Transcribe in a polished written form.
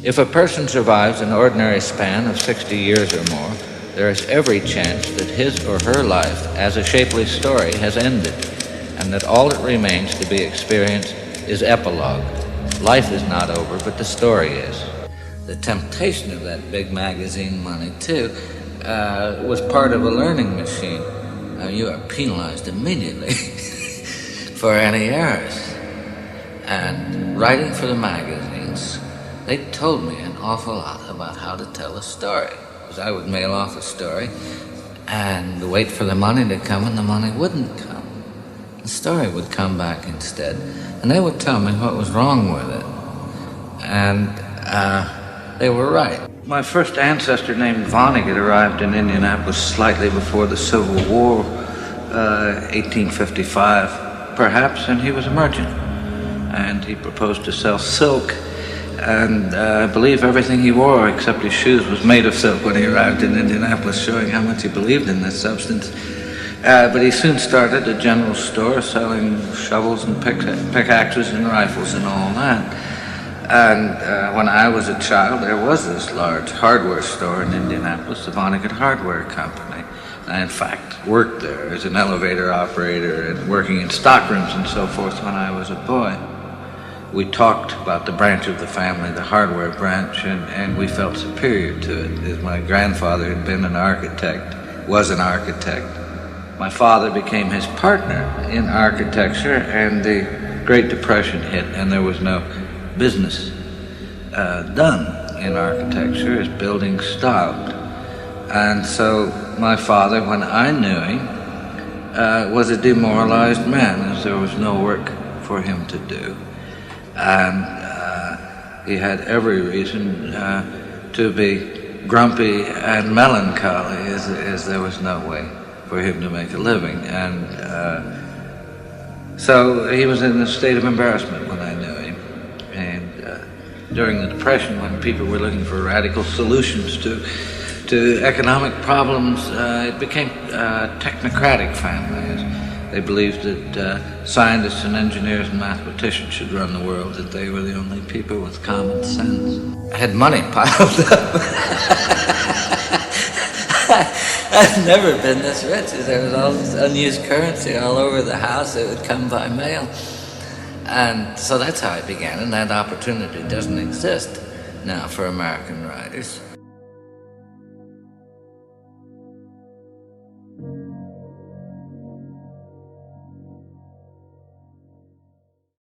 If a person survives an ordinary span of 60 years or more, there is every chance that his or her life as a shapely story has ended, and that all that remains to be experienced is epilogue. Life is not over, but the story is. The temptation of that big magazine money, too, was part of a learning machine. You are penalized immediately for any errors. And writing for the magazines, they told me an awful lot about how to tell a story. Because I would mail off a story and wait for the money to come, and the money wouldn't come. The story would come back instead, and they would tell me what was wrong with it. And they were right. My first ancestor, named Vonnegut, arrived in Indianapolis slightly before the Civil War, 1855, perhaps, and he was a merchant. And he proposed to sell silk, and I believe everything he wore, except his shoes, was made of silk when he arrived in Indianapolis, showing how much he believed in this substance. But he soon started a general store selling shovels and pickaxes and rifles and all that. And when I was a child, there was this large hardware store in Indianapolis, the Vonnegut Hardware Company. I, in fact, worked there as an elevator operator and working in stockrooms and so forth when I was a boy. We talked about the branch of the family, the hardware branch, and we felt superior to it, as my grandfather had been an architect, was an architect. My father became his partner in architecture, and the Great Depression hit, and there was no business done in architecture as buildings stopped. And so my father, when I knew him, was a demoralized man, as there was no work for him to do. And he had every reason to be grumpy and melancholy, as there was no way for him to make a living. And so he was in a state of embarrassment when I knew him. And during the Depression, when people were looking for radical solutions to economic problems, it became a technocratic family. They believed that scientists and engineers and mathematicians should run the world, that they were the only people with common sense. I had money piled up. I've never been this rich. There was all this unused currency all over the house. It would come by mail. And so that's how I began, and that opportunity doesn't exist now for American writers.